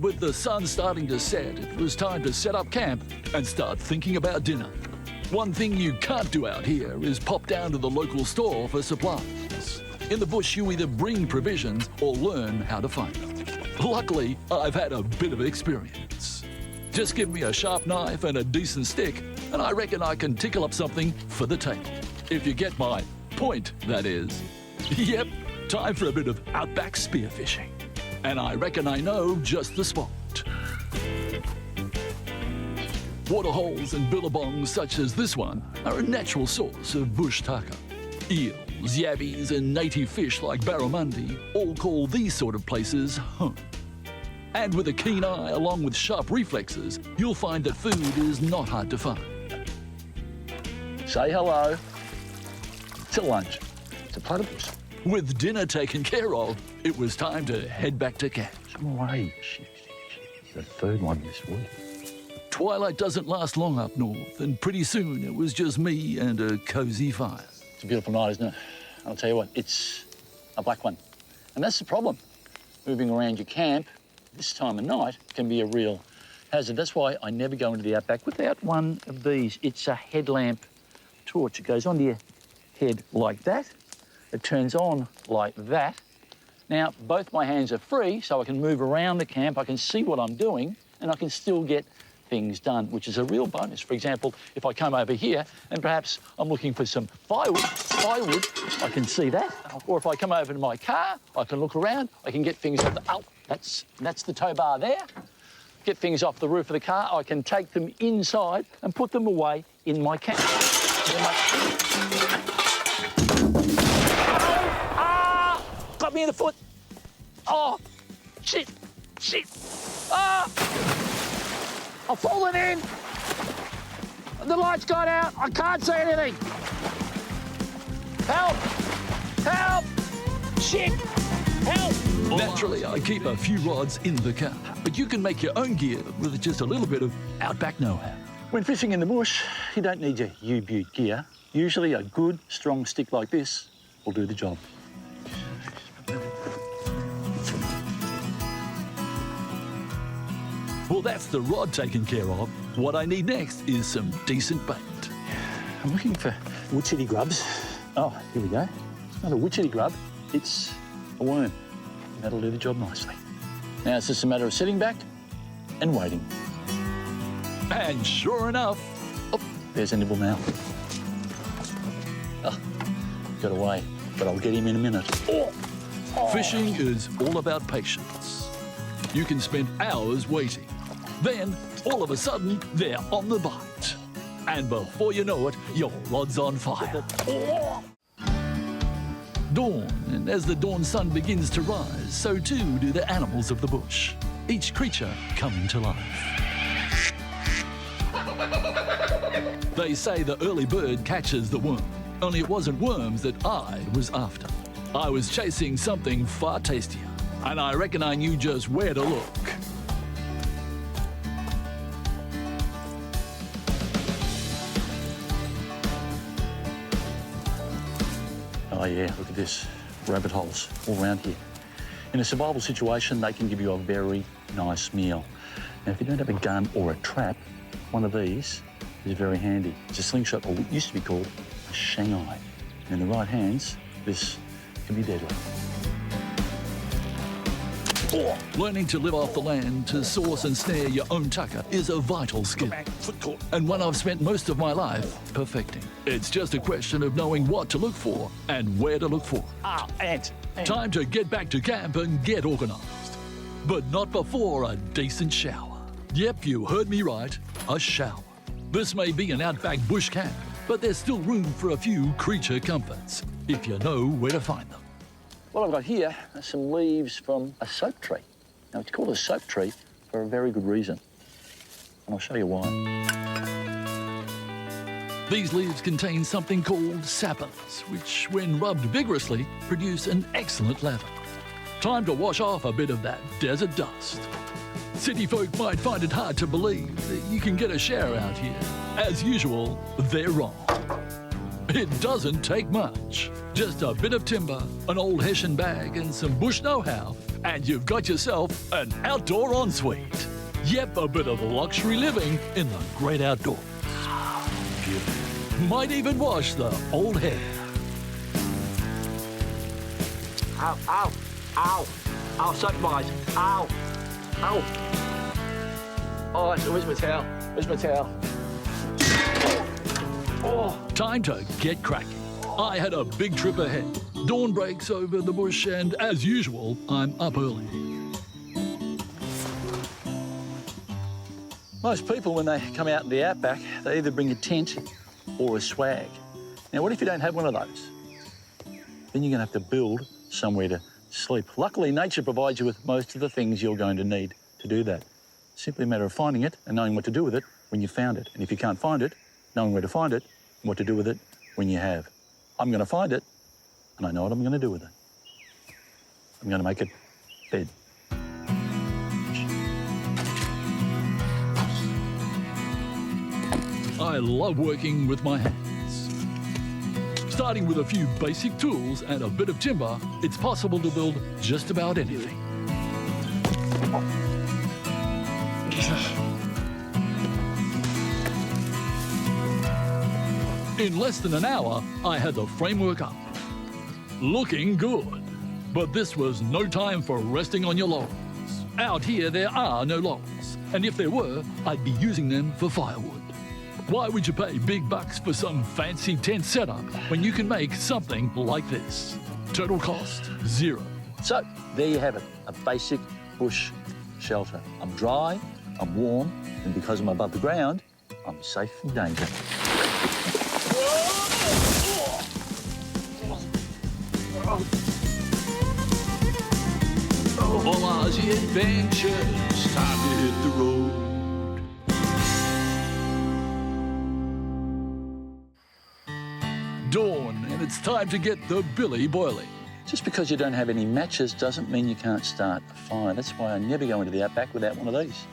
with the sun starting to set, it was time to set up camp and start thinking about dinner. One thing you can't do out here is pop down to the local store for supplies. In the bush, you either bring provisions or learn how to find them. Luckily, I've had a bit of experience. Just give me a sharp knife and a decent stick, and I reckon I can tickle up something for the table. If you get my point, that is. Yep, time for a bit of outback spearfishing. And I reckon I know just the spot. Waterholes and billabongs such as this one are a natural source of bush tucker. Eels, yabbies and native fish like barramundi all call these sort of places home. And with a keen eye along with sharp reflexes, you'll find that food is not hard to find. Say hello to lunch. It's a platypus. With dinner taken care of, it was time to head back to camp. Come away. It's the third one this week. Twilight doesn't last long up north, and pretty soon it was just me and a cozy fire. It's a beautiful night, isn't it? I'll tell you what, it's a black one. And that's the problem. Moving around your camp this time of night can be a real hazard. That's why I never go into the outback without one of these. It's a headlamp torch. It goes onto your head like that. It turns on like that. Now, both my hands are free, so I can move around the camp, I can see what I'm doing, and I can still get things done, which is a real bonus. For example, if I come over here and perhaps I'm looking for some firewood, I can see that. Or if I come over to my car, I can look around, I can get things off the... Oh, that's the tow bar there. Get things off the roof of the car, I can take them inside and put them away in my camp. Got me in the foot. Oh, shit. Ah! I've fallen in. The light's gone out. I can't see anything. Help! Shit! Help! Naturally, I keep a few rods in the car, but you can make your own gear with just a little bit of outback know-how. When fishing in the bush, you don't need your U-Butte gear. Usually a good, strong stick like this will do the job. Well, that's the rod taken care of. What I need next is some decent bait. I'm looking for wood city grubs. Oh, here we go. It's not a wood city grub, it's a worm. That'll do the job nicely. Now it's just a matter of sitting back and waiting. And sure enough... Oh, there's a nibble now. Oh, got away, but I'll get him in a minute. Oh. Fishing is all about patience. You can spend hours waiting. Then, all of a sudden, they're on the bite. And before you know it, your rod's on fire. Dawn, and as the dawn sun begins to rise, so too do the animals of the bush, each creature coming to life. They say the early bird catches the worm, only it wasn't worms that I was after. I was chasing something far tastier, and I reckon I knew just where to look. Oh yeah, look at this. Rabbit holes all around here. In a survival situation, they can give you a very nice meal. Now, if you don't have a gun or a trap, one of these is very handy. It's a slingshot, or what used to be called a Shanghai. In the right hands, this can be deadly. Learning to live off the land to source and snare your own tucker is a vital skill, and one I've spent most of my life perfecting. It's just a question of knowing what to look for and where to look for. Ant. Time to get back to camp and get organised. But not before a decent shower. Yep, you heard me right, a shower. This may be an outback bush camp, but there's still room for a few creature comforts, if you know where to find them. What I've got here are some leaves from a soap tree. Now, it's called a soap tree for a very good reason, and I'll show you why. These leaves contain something called saponins, which, when rubbed vigorously, produce an excellent lather. Time to wash off a bit of that desert dust. City folk might find it hard to believe that you can get a shower out here. As usual, they're wrong. It doesn't take much. Just a bit of timber, an old hessian bag, and some bush know-how, and you've got yourself an outdoor ensuite. Yep, a bit of luxury living in the great outdoors. You might even wash the old hair. Ow, ow, ow. Ow, sunrise. Ow, ow. Oh, where's my towel? Where's my towel? Oh. Time to get cracking. I had a big trip ahead. Dawn breaks over the bush and, as usual, I'm up early. Most people, when they come out in the outback, they either bring a tent or a swag. Now, what if you don't have one of those? Then you're going to have to build somewhere to sleep. Luckily, nature provides you with most of the things you're going to need to do that. It's simply a matter of finding it and knowing what to do with it when you found it. And if you can't find it, knowing where to find it and what to do with it when you have. I'm going to find it, and I know what I'm going to do with it. I'm going to make it bed. I love working with my hands. Starting with a few basic tools and a bit of timber, it's possible to build just about anything. In less than an hour, I had the framework up. Looking good. But this was no time for resting on your laurels. Out here, there are no laurels. And if there were, I'd be using them for firewood. Why would you pay big bucks for some fancy tent setup when you can make something like this? Total cost, zero. So, there you have it, a basic bush shelter. I'm dry, I'm warm, and because I'm above the ground, I'm safe from danger. All Aussie adventures, time to hit the road. Dawn, and it's time to get the billy boiling. Just because you don't have any matches doesn't mean you can't start a fire. That's why I never go into the outback without one of these.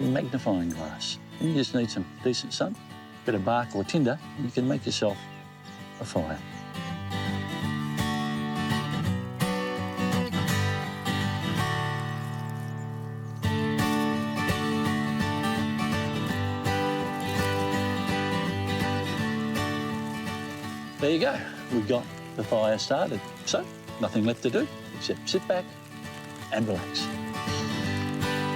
A magnifying glass. And you just need some decent sun, a bit of bark or tinder, and you can make yourself a fire. There you go. We've got the fire started. So, nothing left to do except sit back and relax.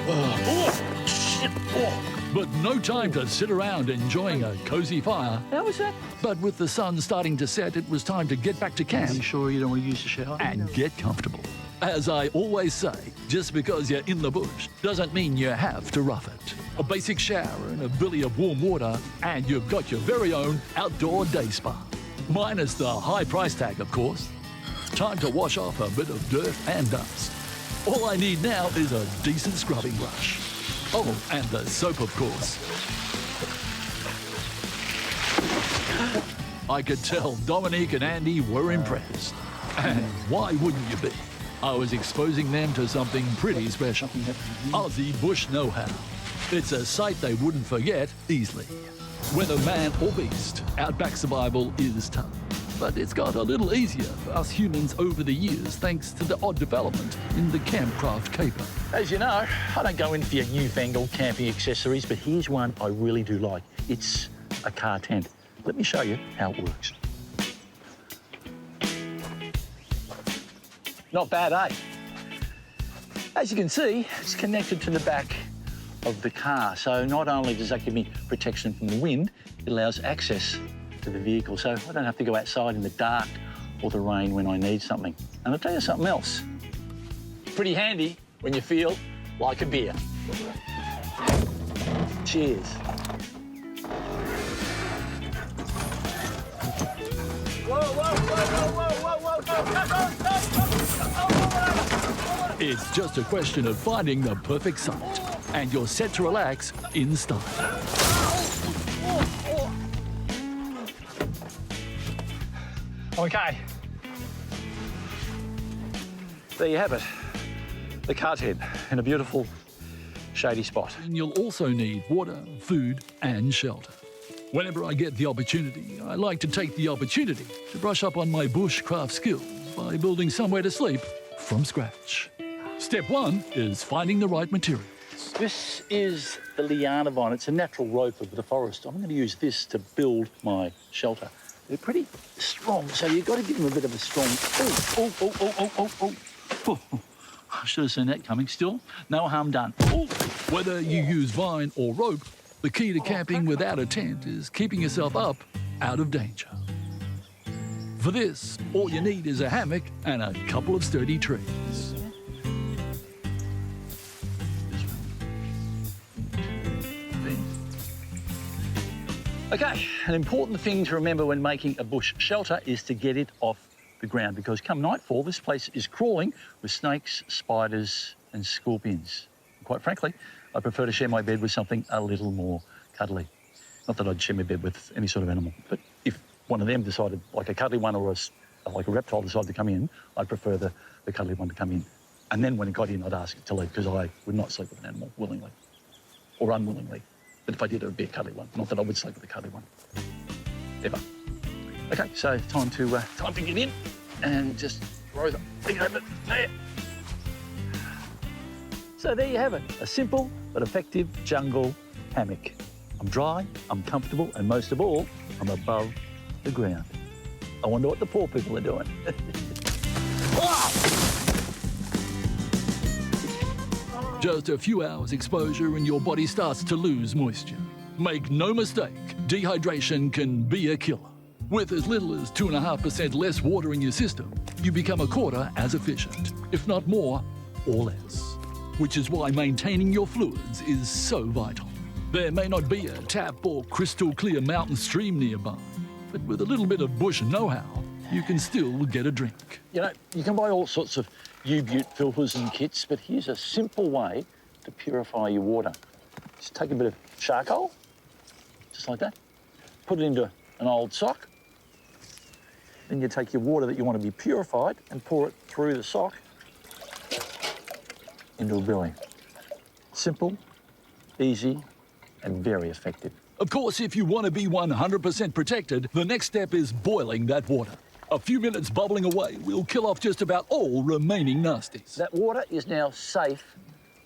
Oh, shit. Oh. But no time to sit around enjoying a cozy fire. How was that? But with the sun starting to set, it was time to get back to Are camp you sure you don't want to use the shower? and get comfortable. As I always say, just because you're in the bush doesn't mean you have to rough it. A basic shower and a billy of warm water, and you've got your very own outdoor day spa. Minus the high price tag, of course. Time to wash off a bit of dirt and dust. All I need now is a decent scrubbing brush. Oh, and the soap, of course. I could tell Dominique and Andy were impressed. And why wouldn't you be? I was exposing them to something pretty special. Aussie bush know-how. It's a sight they wouldn't forget easily. Whether man or beast, outback survival is tough. But it's got a little easier for us humans over the years thanks to the odd development in the campcraft caper. As you know, I don't go in for your newfangled camping accessories, but here's one I really do like. It's a car tent. Let me show you how it works. Not bad, eh? As you can see, it's connected to the back of the car. So not only does that give me protection from the wind, it allows access to the vehicle. So I don't have to go outside in the dark or the rain when I need something. And I'll tell you something else. Pretty handy when you feel like a beer. Cheers. It's just a question of finding the perfect site, and you're set to relax in style. Okay. There you have it. The car tent in a beautiful shady spot. And you'll also need water, food, and shelter. Whenever I get the opportunity, I like to take the opportunity to brush up on my bushcraft skills by building somewhere to sleep from scratch. Step 1 is finding the right material. This is the liana vine. It's a natural rope of the forest. I'm going to use this to build my shelter. They're pretty strong, so you've got to give them a bit of a strong... Oh. I should have seen that coming. Still, no harm done. Oh. Whether you use vine or rope, the key to camping without a tent is keeping yourself up out of danger. For this, all you need is a hammock and a couple of sturdy trees. Okay, an important thing to remember when making a bush shelter is to get it off the ground, because come nightfall, this place is crawling with snakes, spiders and scorpions. Quite frankly, I prefer to share my bed with something a little more cuddly. Not that I'd share my bed with any sort of animal, but if one of them decided, like a cuddly one or like a reptile decided to come in, I'd prefer the cuddly one to come in. And then when it got in, I'd ask it to leave, because I would not sleep with an animal willingly or unwillingly. But if I did, it would be a cuddly one. Not that I would sleep with a cuddly one. Ever. Okay, so time to get in and just throw the thing over there. So there you have it, a simple but effective jungle hammock. I'm dry, I'm comfortable, and most of all, I'm above the ground. I wonder what the poor people are doing. Just a few hours exposure and your body starts to lose moisture. Make no mistake, dehydration can be a killer. With as little as 2.5% less water in your system, you become a quarter as efficient, if not more or less. Which is why maintaining your fluids is so vital. There may not be a tap or crystal clear mountain stream nearby, but with a little bit of bush know-how, you can still get a drink. You know, you can buy all sorts of U-Butte filters and kits, but here's a simple way to purify your water. Just take a bit of charcoal, just like that, put it into an old sock. Then you take your water that you want to be purified and pour it through the sock into a billy. Simple, easy, and very effective. Of course, if you want to be 100% protected, the next step is boiling that water. A few minutes bubbling away will kill off just about all remaining nasties. That water is now safe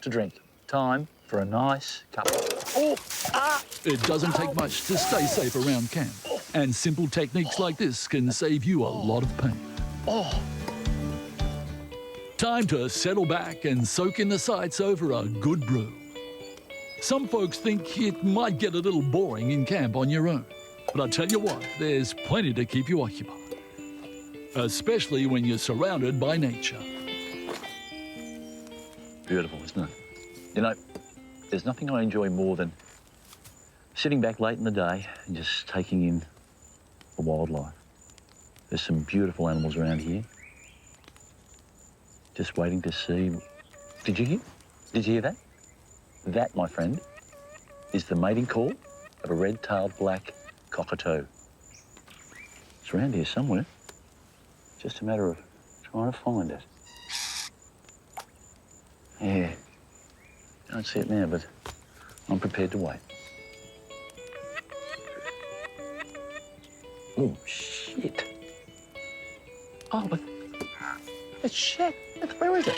to drink. Time for a nice cup. Oh, It doesn't take much to stay safe around camp, and simple techniques like this can save you a lot of pain. Time to settle back and soak in the sights over a good brew. Some folks think it might get a little boring in camp on your own, but I tell you what, there's plenty to keep you occupied, especially when you're surrounded by nature. Beautiful, isn't it? You know, there's nothing I enjoy more than sitting back late in the day and just taking in the wildlife. There's some beautiful animals around here. Just waiting to see. Did you hear? Did you hear that? That, my friend, is the mating call of a red-tailed black cockatoo. It's around here somewhere. Just a matter of trying to find it. Yeah. Can't see it now, but I'm prepared to wait. Oh, shit. Oh, but it's shat. Where is it?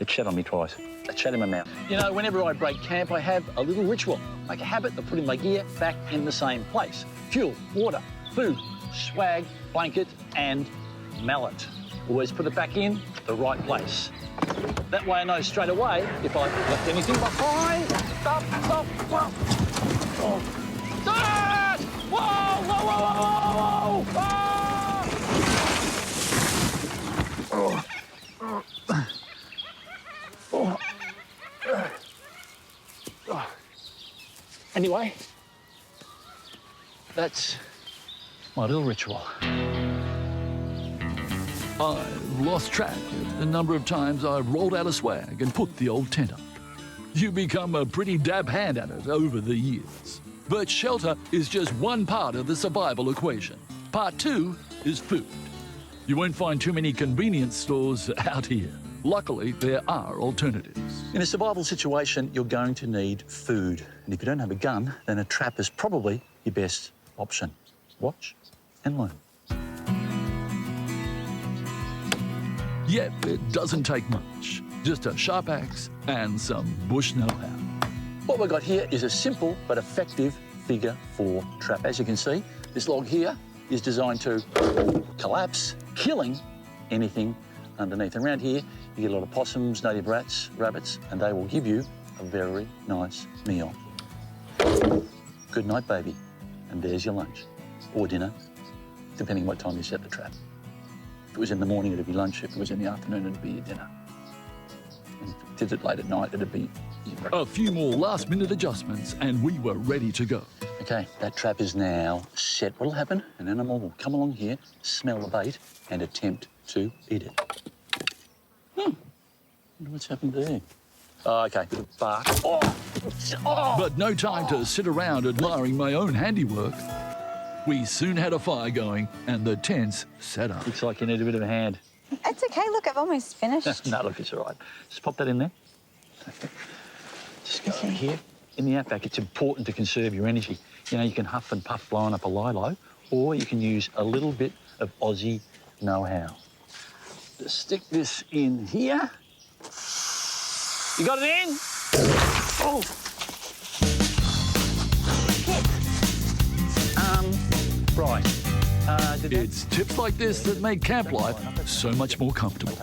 It shat on me twice. It shat in my mouth. You know, whenever I break camp, I have a little ritual. Make a habit of putting my gear back in the same place. Fuel, water, food, swag, blanket, and mallet. Always put it back in the right place. That way I know straight away if I've left anything behind. Stop, whoa. Oh. Ah! Whoa! Anyway, that's my little ritual. I've lost track of the number of times I've rolled out a swag and put the old tent up. You become a pretty dab hand at it over the years. But shelter is just one part of the survival equation. Part 2 is food. You won't find too many convenience stores out here. Luckily, there are alternatives. In a survival situation, you're going to need food. And if you don't have a gun, then a trap is probably your best option. Watch and learn. Yep, it doesn't take much. Just a sharp axe and some bush know-how. What we've got here is a simple but effective figure 4 trap. As you can see, this log here is designed to collapse, killing anything underneath. And around here, you get a lot of possums, native rats, rabbits, and they will give you a very nice meal. Good night, baby. And there's your lunch or dinner, depending what time you set the trap. If it was in the morning, it'd be lunch. If it was in the afternoon, it'd be your dinner. And if you did it late at night, it'd be your breakfast. A few more last-minute adjustments and we were ready to go. Okay, that trap is now set. What'll happen? An animal will come along here, smell the bait, and attempt to eat it. Wonder what's happened there. Oh, okay, bark. But no time to sit around admiring my own handiwork. We soon had a fire going and the tents set up. Looks like you need a bit of a hand. It's okay. Look, I've almost finished. No, look, it's all right. Just pop that in there. Just go over here. In the outback, it's important to conserve your energy. You know, you can huff and puff blowing up a lilo, or you can use a little bit of Aussie know-how. Just stick this in here. You got it in? Oh. Right. It's tips like this that make camp life so much more comfortable.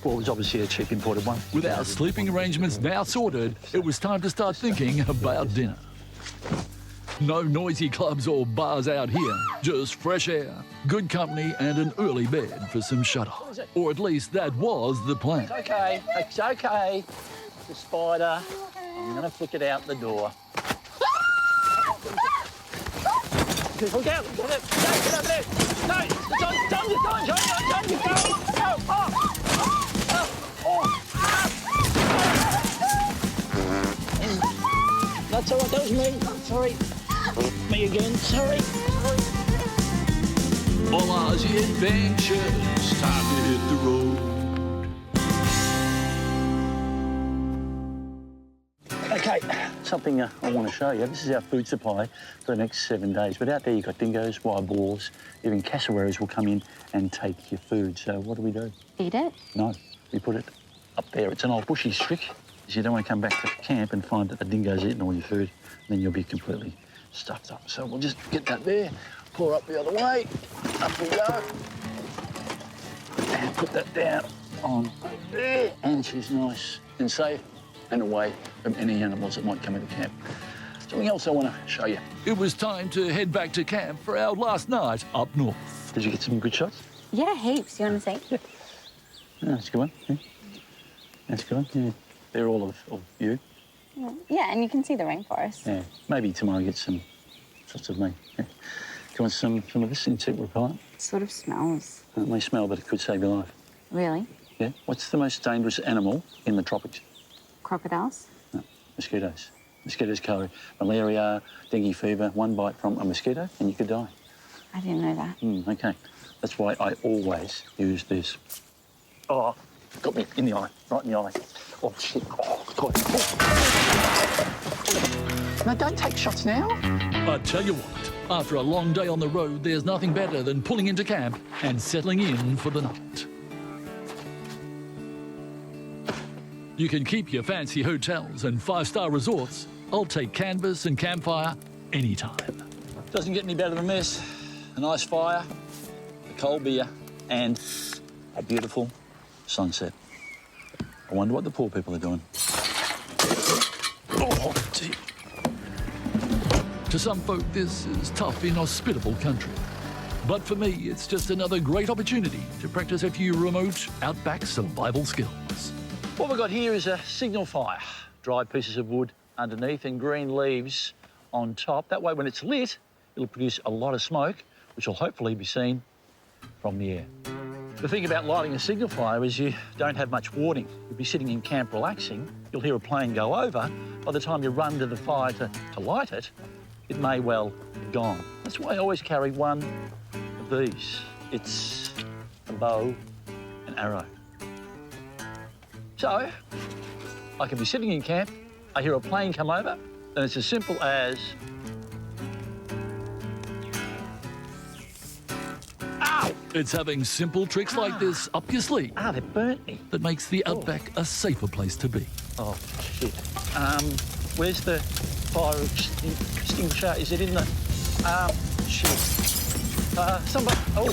Well, it was obviously a cheap imported one. With our sleeping arrangements now sorted, it was time to start thinking about dinner. No noisy clubs or bars out here, just fresh air, good company and an early bed for some shut-eye. Or at least that was the plan. It's okay, it's okay. The spider, I'm gonna flick it out the door. Look out, look out, get up there. No, it's on, you go. Go, That's all right, that was me. Sorry. Me again, sorry. All Aussie adventures, time to hit the road. Okay, something I want to show you. This is our food supply for the next 7 days. But out there you've got dingoes, wild boars, even cassowaries will come in and take your food. So what do? Eat it? No, we put it up there. It's an old bushy trick, is you don't want to come back to camp and find that the dingo's eating all your food, then you'll be completely stuffed up. So we'll just get that there, pour up the other way, up we go, and put that down on there. And she's nice and safe and away from any animals that might come into camp. Something else I want to show you. It was time to head back to camp for our last night up north. Did you get some good shots? Yeah, heaps. You want to see? Yeah. Yeah, that's a good one. Yeah. That's a good one. Yeah. They're all of you. Yeah, and you can see the rainforest. Yeah. Maybe tomorrow get some shots of me. Yeah. Do you want some of this insect repellent? It sort of smells. It may smell, but it could save your life. Really? Yeah. What's the most dangerous animal in the tropics? Crocodiles? No, mosquitoes. Mosquitoes carry malaria, dengue fever, one bite from a mosquito and you could die. I didn't know that. Okay. That's why I always use this. Oh, got me in the eye, right in the eye. Oh, shit. Oh, God. Oh. No, don't take shots now. I tell you what, after a long day on the road, there's nothing better than pulling into camp and settling in for the night. You can keep your fancy hotels and five-star resorts. I'll take canvas and campfire anytime. Doesn't get any better than this. A nice fire, a cold beer, and a beautiful sunset. I wonder what the poor people are doing. Oh, dear. To some folk, this is tough, inhospitable country. But for me, it's just another great opportunity to practice a few remote outback survival skills. What we've got here is a signal fire. Dried pieces of wood underneath and green leaves on top. That way, when it's lit, it'll produce a lot of smoke, which will hopefully be seen from the air. The thing about lighting a signal fire is you don't have much warning. You'll be sitting in camp relaxing, you'll hear a plane go over. By the time you run to the fire to light it, it may well be gone. That's why I always carry one of these. It's a bow and arrow. So, I can be sitting in camp, I hear a plane come over, and it's as simple as... Ow! It's having simple tricks like this up your sleeve Ah, they burnt me. that makes the Outback a safer place to be. Oh, shit. Where's the fire extinguisher? Is it in the... shit. Somebody... Oh,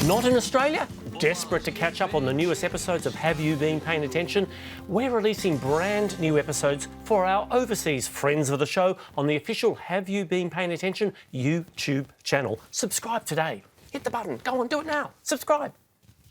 Not in Australia? Desperate to catch up on the newest episodes of Have You Been Paying Attention? We're releasing brand new episodes for our overseas friends of the show on the official Have You Been Paying Attention YouTube channel. Subscribe today. Hit the button. Go on, do it now. Subscribe.